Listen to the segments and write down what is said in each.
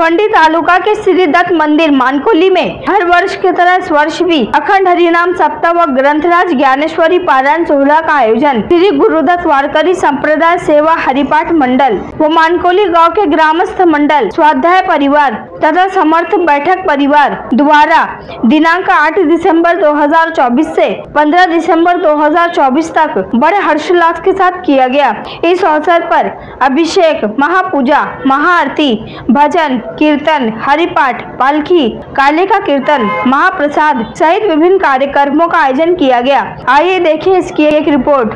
भिवंडी तालुका के श्री दत्त मंदिर मानकोली में हर वर्ष की तरह इस वर्ष भी अखंड हरिनाम सप्ताह व ग्रंथराज ज्ञानेश्वरी पारायण सोहला का आयोजन श्री गुरुदत्त वारकरी संप्रदाय सेवा हरिपाठ मंडल व मानकोली गांव के ग्रामस्थ मंडल स्वाध्याय परिवार तथा समर्थ बैठक परिवार द्वारा दिनांक 8 दिसंबर 2024 से 15 दिसंबर 2024 तक बड़े हर्षोल्लास के साथ किया गया। इस अवसर पर अभिषेक, महापूजा, महाआरती, भजन, कीर्तन, हरिपाठ, पालकी, कालिका कीर्तन, महाप्रसाद सहित विभिन्न कार्यक्रमों का आयोजन किया गया। आइए देखिए इसकी एक रिपोर्ट।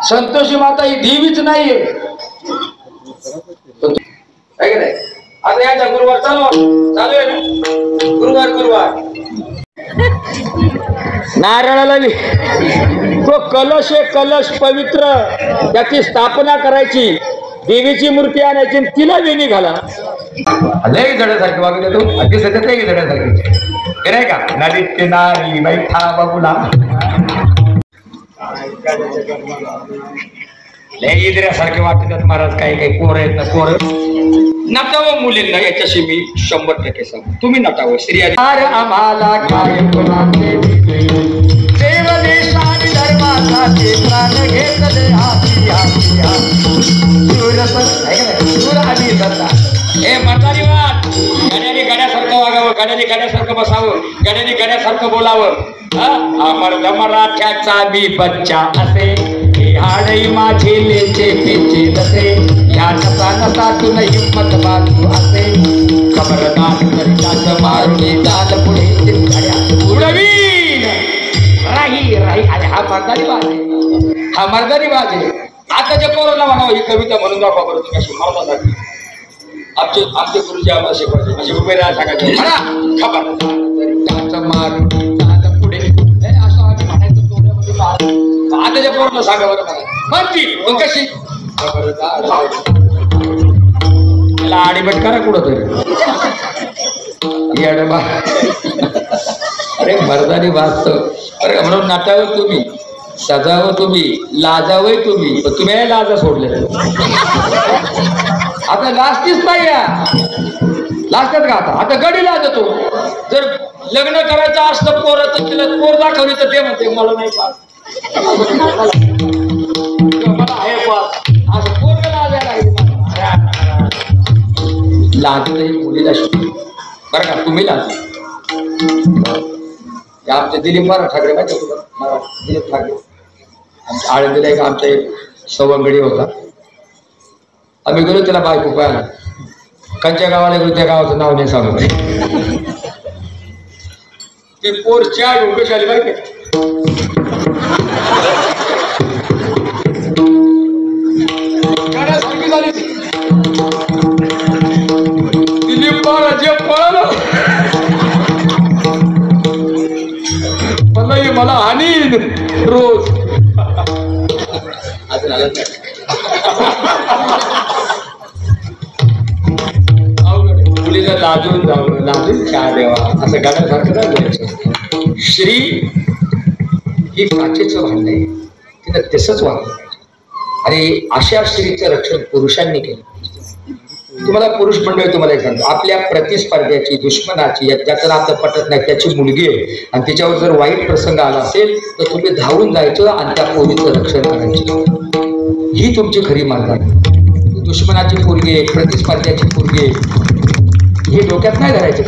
संतोषी माता ही देवीच नाहीये, आता याचा गुरुवार चालू आहे ना, गुरुवार नारळाला तो कलश आहे, कलश पवित्र, त्याची स्थापना करायची, देवीची मूर्ती आणायची, तिला वेणी घाला. लय जड्यासारखी वागत तो अगदी सध्या ते जड्यासारखी नाही का, नदीत किनारी बैठा बाबूला लय इद्र्यासारखे वाटतात महाराज. काही काही पोरं आहेत ना, पोरं नटावं मुलींना, याच्याशी मी 100% सांगतो. तुम्ही नटावं स्त्रिया. आम्हाला काय गुणाचे देव देशाने धर्मासाठी प्राण घेतले हाती हाती हे म्हातारीवाद. गड्याने गड्यासारखं वागावं, गड्याने गड्यासारखं बसावं, गड्याने गड्यासारखं बोलावं. अमर मराठ्याचा मी बच्चा असे, हाडई माझे लेचे पेचे नसे, या नसा नसातून हिंमत बाजू असे, खबरदार करिताच मारुनी चाल पुढे उडवीन राही राही. अरे हा मर्दानी बाजे, हा मर्दानी बाजे. आता जे कोरोना म्हणावं ही कविता म्हणून दाखवा बरं तुम्ही अशी मर्दासाठी. आमचे गुरुजी आम्हाला शिकवायचे असे उभे राहा सांगायचे म्हणा, खबरदार करिताच मारुनी चाल पुढे, असं आम्ही म्हणायचं तोंडामध्ये. आताच्या पोरांना सांगा बरं मला म्हणती मग कशी त्याला आडीबट करा कुठं तरी येडबा. अरे मर्दानी वाचतो. अरे म्हणून नाटावं तुम्ही, सजावं तुम्ही, लाजावं तुम्ही, पण तुम्ही लाजा सोडले. आता लाजतीच नाही, लाजतात का आता गडी लाजतो. जर लग्न करायचं असतं पोराचं, तिला पोर दाखवली तर ते म्हणते मला नाही पास, मला आहे पास, असं पोरग लाजलंय मुलीला शिकली बरं का. तुम्ही लाज आमचे दिलीप ठाकरे माहिती तुला, दिलीप ठाकरे आमच्या आळंदीला एक आमचा एक सवंगडी होता. आम्ही गेलो त्याला बायको पाहायला, कंच्या गावाला गेलो, त्या गावाचं नाव नाही सांगू. ती पोर चार उभेश आली माहिती, गाड्यासारखी झाली. दिलीप जे पळालं मला हानी रोज मुलीला लाजून जावं, लाजून चहा द्यावा, असं गाण्यासारखं नाही बोलायचं. श्री ही काचेचं भांड आहे, तिथं तसंच वागलं. आणि अशा स्त्रीचं रक्षण पुरुषांनी केलं. तुम्हाला पुरुष मंडळी तुम्हाला एक सांगतो, आपल्या प्रतिस्पर्ध्याची, दुश्मनाची, ज्याचं नातं पटत नाही त्याची मुलगी आहे आणि तिच्यावर जर वाईट प्रसंग आला असेल तर तुम्ही धावून जायचं आणि त्या पोरीचं रक्षण करायचं. ही तुमची खरी मार्ग आहे. दुश्मनाची पोरगी आहे, प्रतिस्पर्ध्याची पोरगी आहे, हे डोक्यात नाही धरायचं.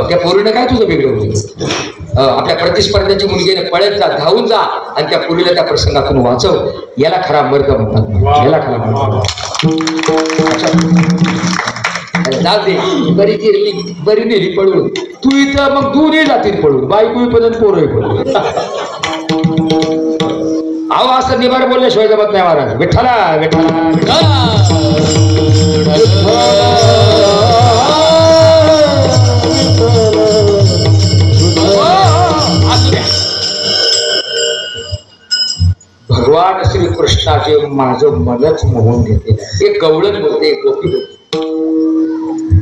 त्या पोरीनं काय तुझं बिघडवलं. आपल्या प्रतिस्पर्ध्याची मुलगीने पळत जा, धावून जा आणि त्या पोरीला त्या प्रसंगातून वाचव. याला खरा मार्ग म्हणतात, याला खरा मार्ग. जाऊ दे, बरी गेली बरी नेली पळून, तू इथं मग दोन्ही जातील पळून, बायको पण पोरही पळून. अहो असं निबार बोलल्याशिवाय जमत नाही महाराज. विठ्ठला विठ्ठला भगवान श्री कृष्णाचे माझं मनच मोहून घेते. एक गवळण बोलते, गोपी बोलते,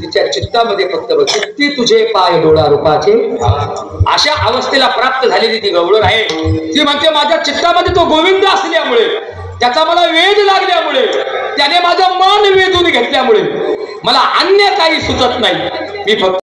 तिच्या चित्तामध्ये फक्त किती तुझे पाय डोळा रूपाचे. अशा अवस्थेला प्राप्त झालेली ती गवळण आहे. ती म्हणते माझ्या चित्तामध्ये तो गोविंद असल्यामुळे, त्याचा मला वेध लागल्यामुळे, त्याने माझं मन वेधून घेतल्यामुळे मला अन्य काही सुचत नाही. मी फक्त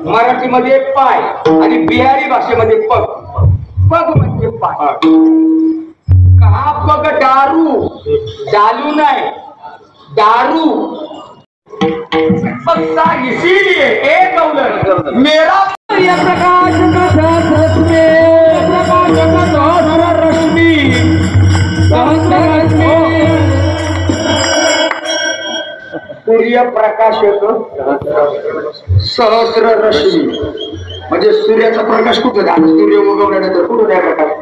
मराठीमध्ये पाय आणि बिहारी भाषेमध्ये पग. पग म्हणजे पाय. कहा पग दारू, चालू नाही दारू. पक्का इसीलिए एक कौलर मेरा प्रकाश रश्मी सूर्य प्रकाश येतो सहस्र रश्मी म्हणजे सूर्याचा प्रकाश कुठे झाला. सूर्य उगवल्यानंतर कुठून आहे प्रकाश.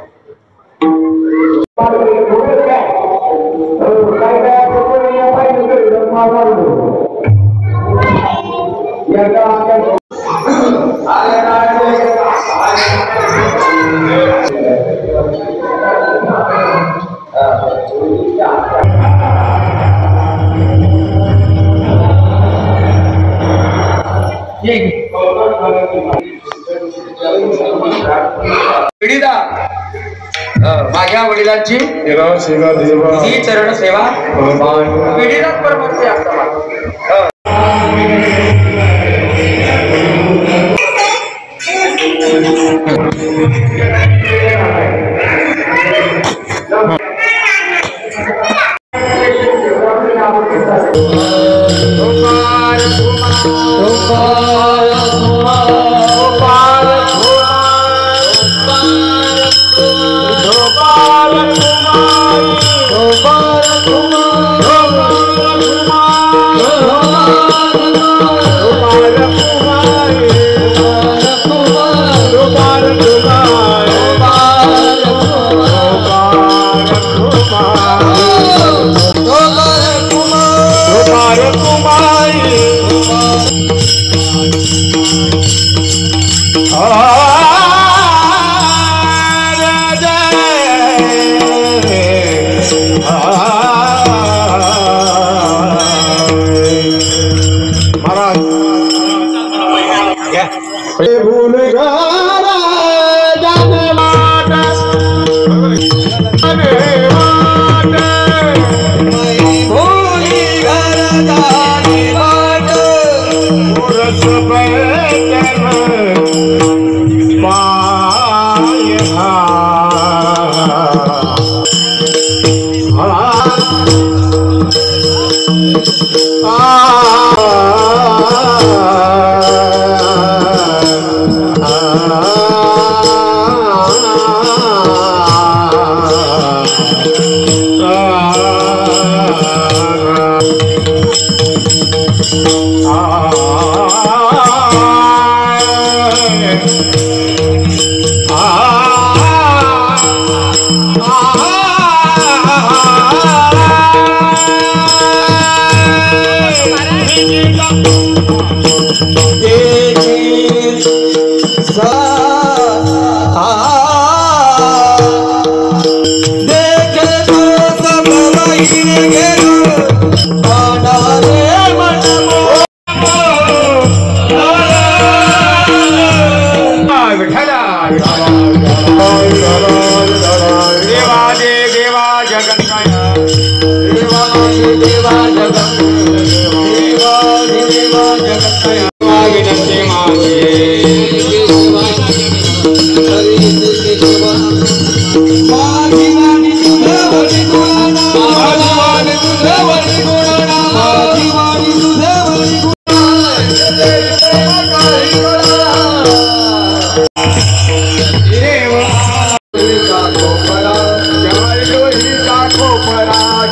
माझ्या वडिलांची ही चरण सेवा पिढीदार परमर्थे असतात.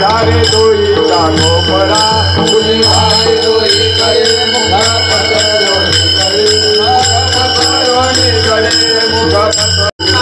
धारे दोई जागो परा तुझी धारे दोई करे मुखा पतरोणी करे पतरोणी करे मुखा पतरोणी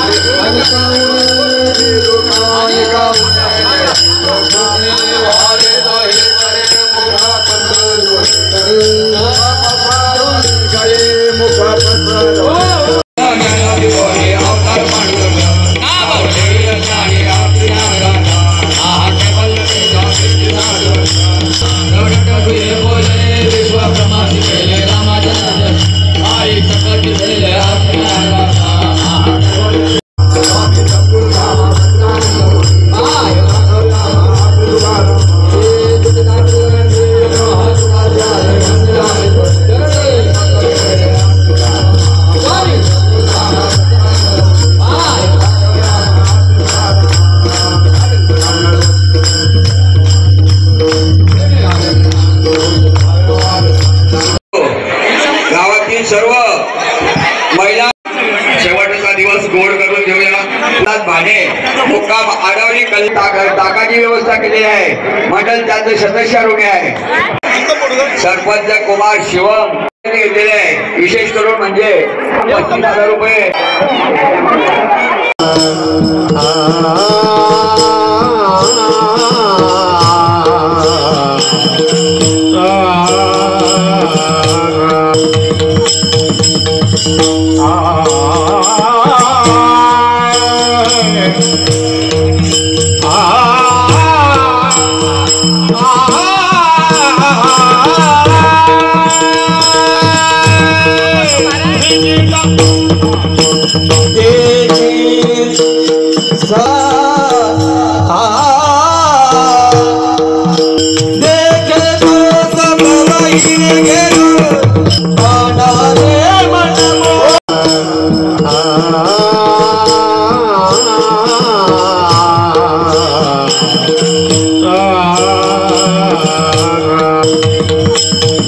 सर्व महिला शेवटचा दिवस गोड करून घेऊया भाणे मुक्काम आडवली ताकाची व्यवस्था केली आहे मंडळ त्यांचे सदस्य ऋणी आहे सरपंच कुमार शिवम घेतलेले आहे विशेष करून म्हणजे 35,000 रुपये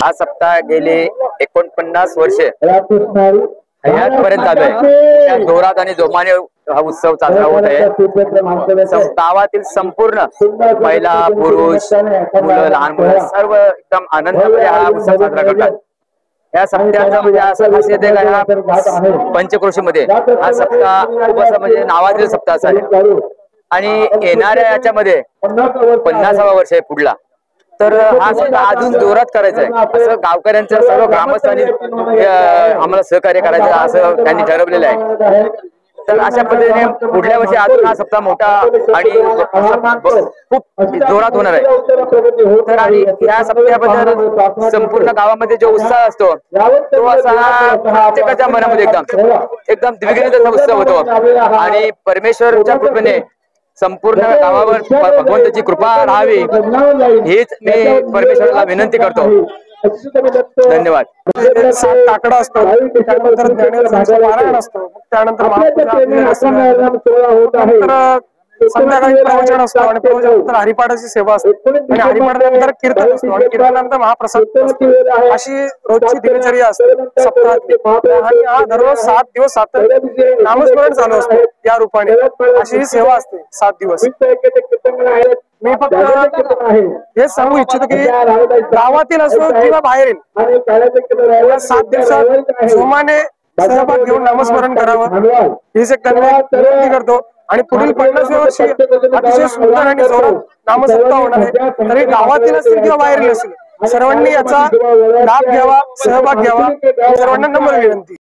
हा सप्ताह गेले 49 वर्षे हयातपर्यंत चालू आहे। त्या जोरात आणि जोमाने हा उत्सव साजरा होत आहे। गावातील संपूर्ण महिला पुरुष मुलं लहान मुलं सर्व एकदम आनंदामध्ये हा उत्सव साजरा करतात। या सप्ताहाचा म्हणजे असं खासियत आहे का ह्या पंचक्रोशीमध्ये हा सप्ताह खूप असं म्हणजे नावाजलेला सप्ताह आहे आणि येणाऱ्या याच्यामध्ये 50वा वर्ष आहे पुढला तर हा सप्ताह अजून जोरात करायचा आहे असं गावकऱ्यांचं सर्व ग्रामस्थांनी आम्हाला सहकार्य करायचं असं त्यांनी ठरवलेलं आहे। तर अशा पद्धतीने पुढल्या वर्षी अजून हा सप्ताह मोठा आणि खूप जोरात होणार आहे। तर आणि या सप्ताहाबद्दल संपूर्ण गावामध्ये जो उत्साह असतो तो असा प्रत्येकाच्या मनामध्ये एकदम द्विगुणित उत्सव होतो आणि परमेश्वरच्या कृपेने संपूर्ण गावावर भगवंताची कृपा राहावी हीच मी परमेश्वराला विनंती करतो। धन्यवाद। 7 काकडा असतो त्यानंतर ज्ञानेश्वरांचं पारायण असतो त्यानंतर संध्याकाळी प्रवचन असतो आणि प्रवचनानंतर हरिपाठाची सेवा असते आणि हरिपाठानंतर कीर्तन असतो आणि कीर्तनानंतर महाप्रसाद असतो। अशी रोजची दिनचर्या असते सप्ताहातली आणि हा दररोज 7 दिवस नामस्मरण चालू असतो या रूपाने अशी ही सेवा असते 7 दिवस। मी फक्त हेच सांगू इच्छितो की गावातील असो किंवा बाहेरील 7 दिवसात जोमाने सहभाग घेऊन नामस्मरण करावं हीच एक त्यांना विनंती करतो आणि पुढील 50 वर्षी अतिशय सुंदर आणि जोरात नामसप्ताह होणार आहे। तरी गावातील असतील किंवा बाहेरील असतील सर्वांनी याचा लाभ घ्यावा सहभाग घ्यावा सर्वांना नम्र विनंती।